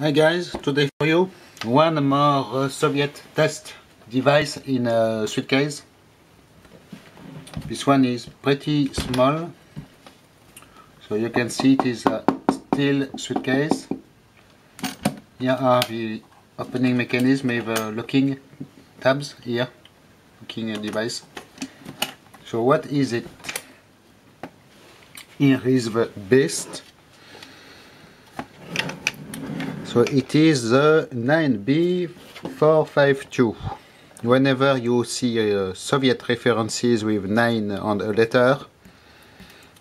Hi guys, today for you one more Soviet test device in a suitcase. This one is pretty small, so you can see it is a steel suitcase. Here are the opening mechanism with locking tabs here, locking device. So what is it? Here is the base. So it is the 9B452. Whenever you see Soviet references with 9 on a letter,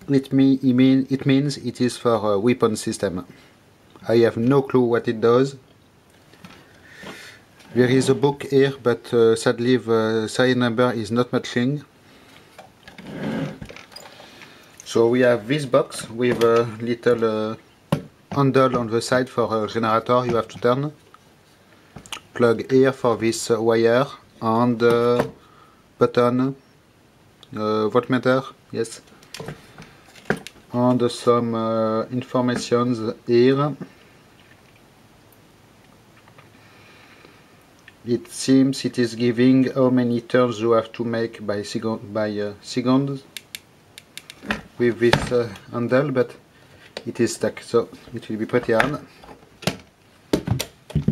it means it is for a weapon system. I have no clue what it does. There is a book here, but sadly the serial number is not matching. So we have this box with a little handle on the side for a generator you have to turn. Plug here for this wire and button, voltmeter, yes. And some informations here. It seems it is giving how many turns you have to make by seconds with this handle, but it is stuck, so it will be pretty hard.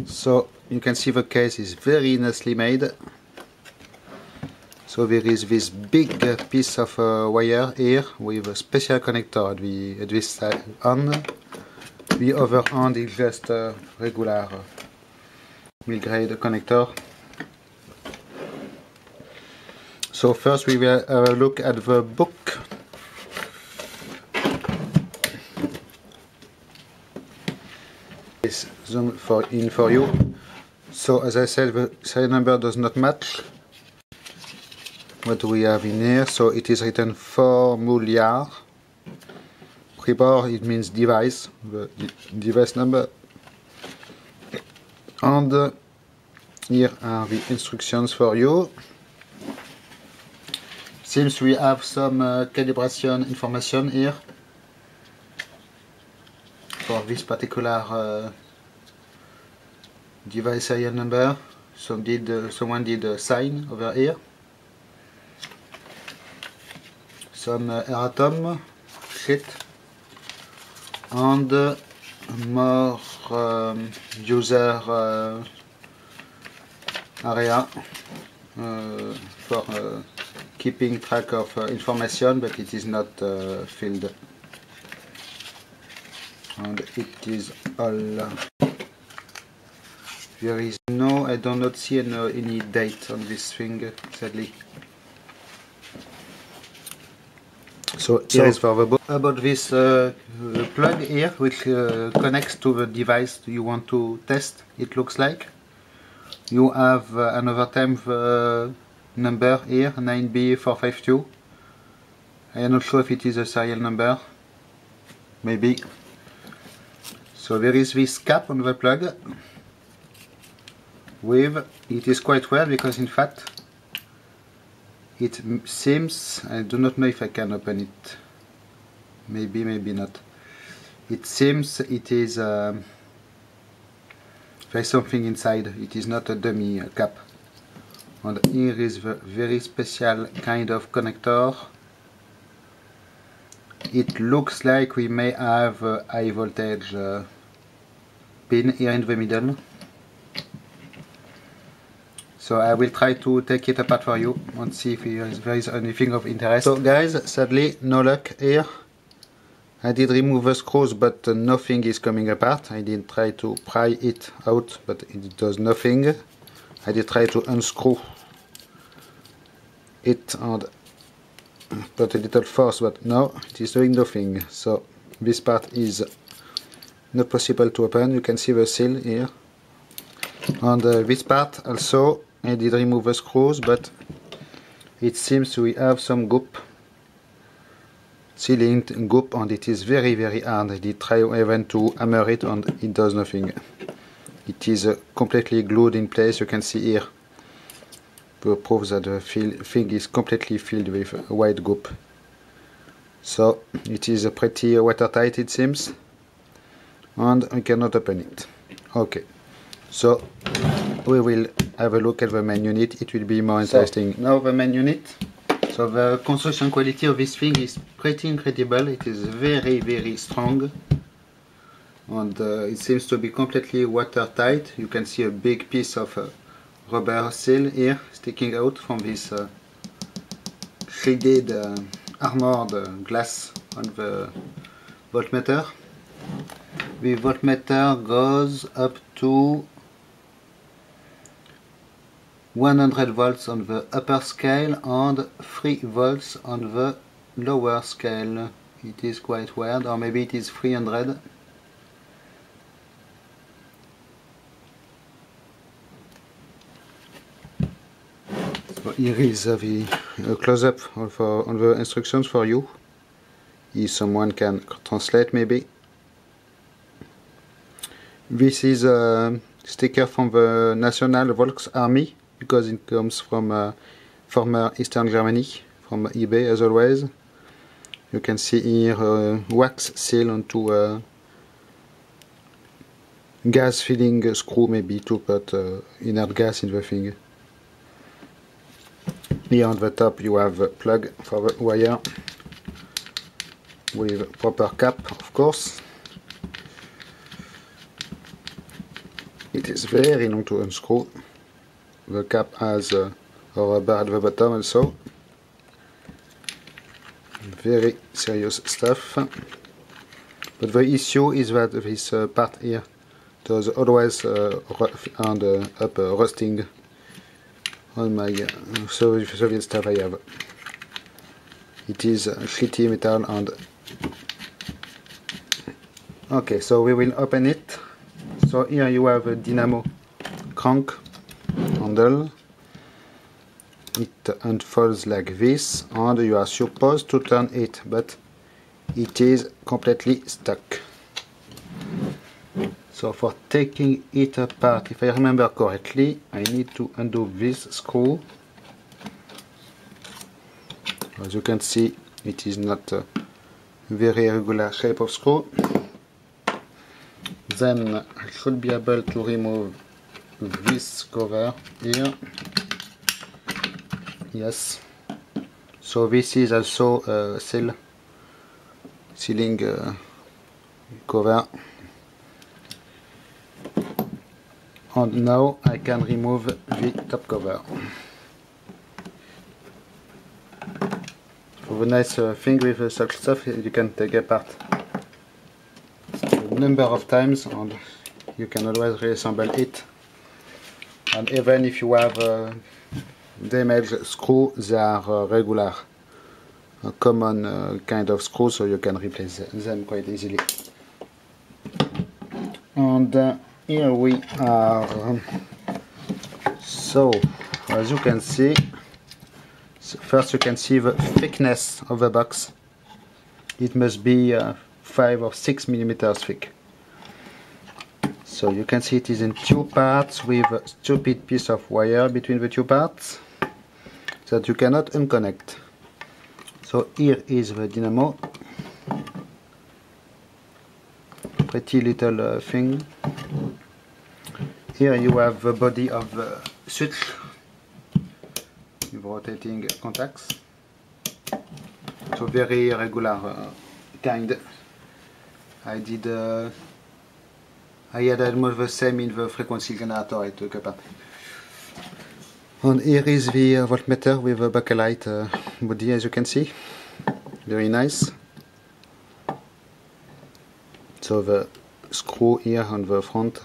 So you can see the case is very nicely made. So there is this big piece of wire here with a special connector at this side end. The other end is just a regular mill grade connector. So first we will have a look at the book. Is zoom for you. So as I said, the serial number does not match. What do we have in here? So it is written formuliar. Pribor, it means device, the device number. And here are the instructions for you. Seems we have some calibration information here for this particular device serial number. Someone did a sign over here. Some erratum sheet and more user area for keeping track of information, but it is not filled. And it is all. There is no, I do not see any date on this thing, sadly. So here is for the book. About this plug here, which connects to the device you want to test, it looks like. You have another time the number here, 9B452. I am not sure if it is a serial number. Maybe. So there is this cap on the plug. It is quite well because in fact it seems, I do not know if I can open it, maybe not. It seems it is there is something inside, it is not a dummy cap. And here is the very special kind of connector. It looks like we may have a high voltage pin here in the middle. So I will try to take it apart for you and see if there is anything of interest. So guys, sadly no luck here. I did remove the screws, but nothing is coming apart. I did try to pry it out, but it does nothing. I did try to unscrew it and put a little force, but no, it is doing nothing. So this part is not possible to open. You can see the seal here. And this part also, I did remove the screws, but it seems we have some goop, sealing goop, and it is very hard. I did try even to hammer it and it does nothing. It is completely glued in place. You can see here the proof that the thing is completely filled with white goop. So it is pretty watertight, it seems, and we cannot open it. Okay, so we will have a look at the main unit. It will be more interesting. So, now the main unit. So the construction quality of this thing is pretty incredible. It is very strong, and it seems to be completely watertight. You can see a big piece of rubber seal here sticking out from this shaded armored glass on the voltmeter. The voltmeter goes up to 100 volts on the upper scale and 3 volts on the lower scale. It is quite weird, or maybe it is 300. So here is the close-up on the instructions for you, if someone can translate maybe. This is a sticker from the National Volksarmee, because it comes from former Eastern Germany, from eBay as always. You can see here a wax seal onto a gas filling screw, maybe to put inert gas in the thing. Here on the top you have a plug for the wire with proper cap, of course. It is very long to unscrew. The cap has a rubber at the bottom also. Very serious stuff. But the issue is that this part here does always end up rusting on my Soviet stuff I have. It is shitty metal and... Okay, so we will open it. So here you have a dynamo crank handle. It unfolds like this and you are supposed to turn it, but it is completely stuck. So for taking it apart, if I remember correctly, I need to undo this screw. As you can see, it is not a very regular shape of screw. Then I should be able to remove this cover here. Yes. So this is also a sealing cover. And now I can remove the top cover. So the nice thing with such stuff is you can take apart a number of times and you can always reassemble it. And even if you have damaged screw, they are regular, a common kind of screw, so you can replace them quite easily. And here we are. So as you can see, first you can see the thickness of the box. It must be 5 or 6 millimeters thick. So you can see it is in 2 parts with a stupid piece of wire between the 2 parts that you cannot unconnect. So here is the dynamo. Pretty little thing. Here you have the body of the switch with rotating contacts. So very regular kind. I had almost the same in the frequency generator I took apart. And here is the voltmeter with a bakelite body, as you can see. Very nice. So the screw here on the front,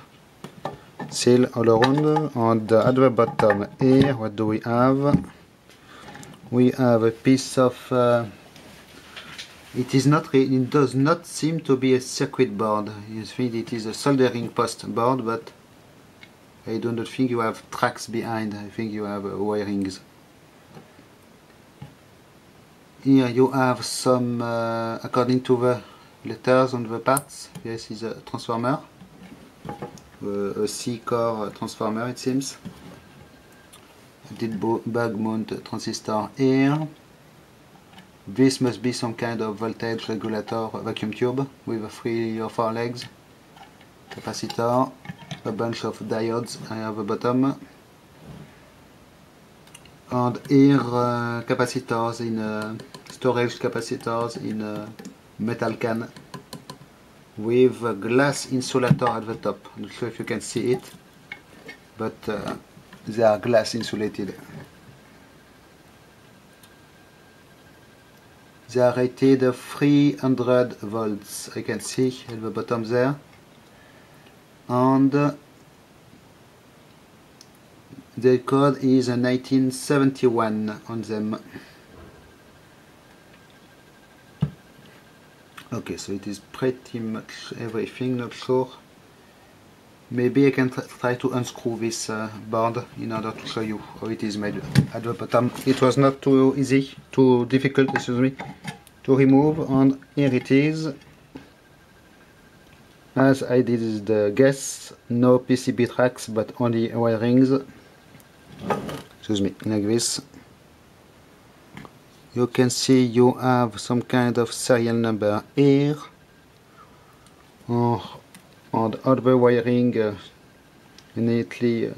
seal all around, and at the bottom here, what do we have? We have a piece of it does not seem to be a circuit board. You think it is a soldering post board, but I do not think you have tracks behind. I think you have wirings. Here you have some, according to the letters on the parts, this is a transformer, a C-core transformer it seems. A did bug mount transistor here. This must be some kind of voltage regulator vacuum tube with 3 or 4 legs. Capacitor. a bunch of diodes I have at the bottom, and here capacitors in storage capacitors in a metal can with a glass insulator at the top. I'm not sure if you can see it, but they are glass insulated. They are rated 300 volts, I can see at the bottom there, and the code is 1971 on them. Okay, so it is pretty much everything, not sure. Maybe I can try to unscrew this board in order to show you how it is made at the bottom. It was not too easy, too difficult, excuse me, to remove, and here it is. As I did the guess, no PCB tracks but only wirings. Excuse me, like this. You can see you have some kind of serial number here, and all the wiring neatly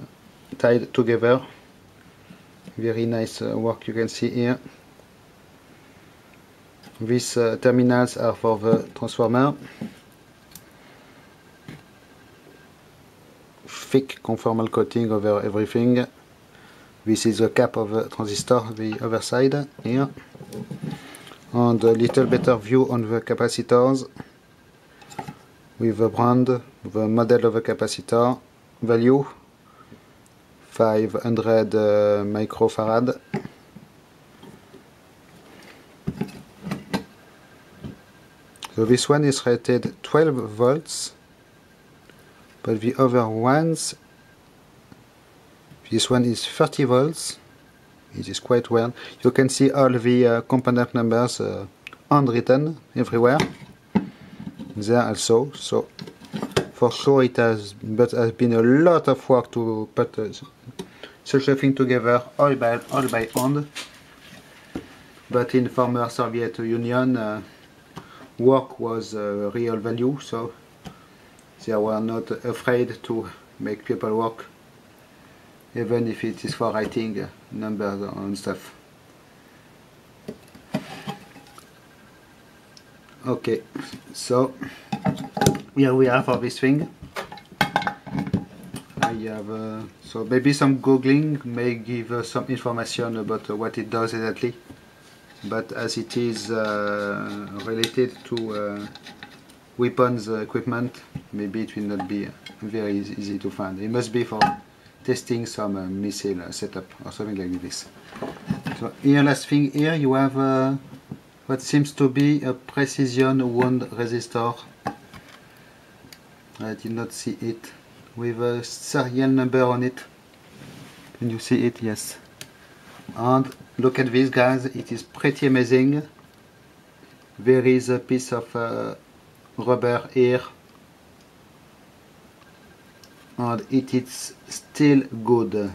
tied together. Very nice work you can see here. These terminals are for the transformer. Thick conformal coating over everything. This is the cap of the transistor, the other side here. And a little better view on the capacitors with the brand, the model of the capacitor, value 500 microfarad. So this one is rated 12 volts, but the other ones, this one is 30 volts. It is quite weird. You can see all the component numbers handwritten everywhere. There also, so for sure it has been a lot of work to put such a thing together all by hand. But in former Soviet Union, work was real value, so they were not afraid to make people work, even if it is for writing numbers and stuff. Okay, so here we are for this thing. I have so maybe some googling may give some information about what it does exactly, but as it is related to weapons equipment, maybe it will not be very easy to find. It must be for testing some missile setup or something like this. So here, last thing, here you have what seems to be a precision wound resistor. I did not see it, with a serial number on it. Can you see it? Yes. And look at this, guys, it is pretty amazing. There is a piece of rubber here, and it is still good.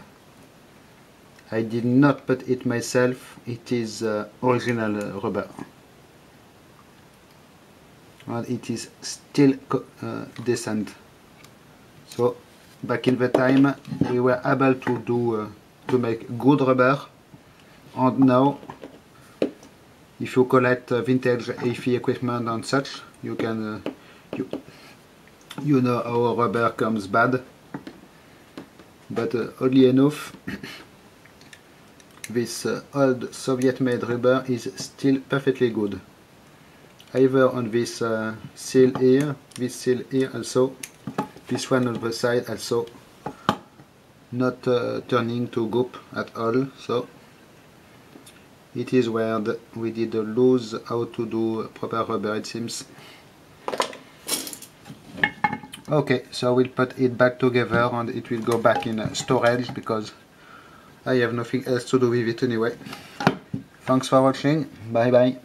I did not put it myself, it is original rubber, and it is still decent. So back in the time we were able to do to make good rubber, and now if you collect vintage AFI equipment and such, you can you know how rubber comes bad, but oddly enough this old Soviet made rubber is still perfectly good, either on this seal here, this seal here also, this one on the side also, not turning to goop at all. So it is weird, we did lose how to do proper rubber, it seems. Okay, so we'll put it back together and it will go back in storage because I have nothing else to do with it anyway. Thanks for watching, bye bye.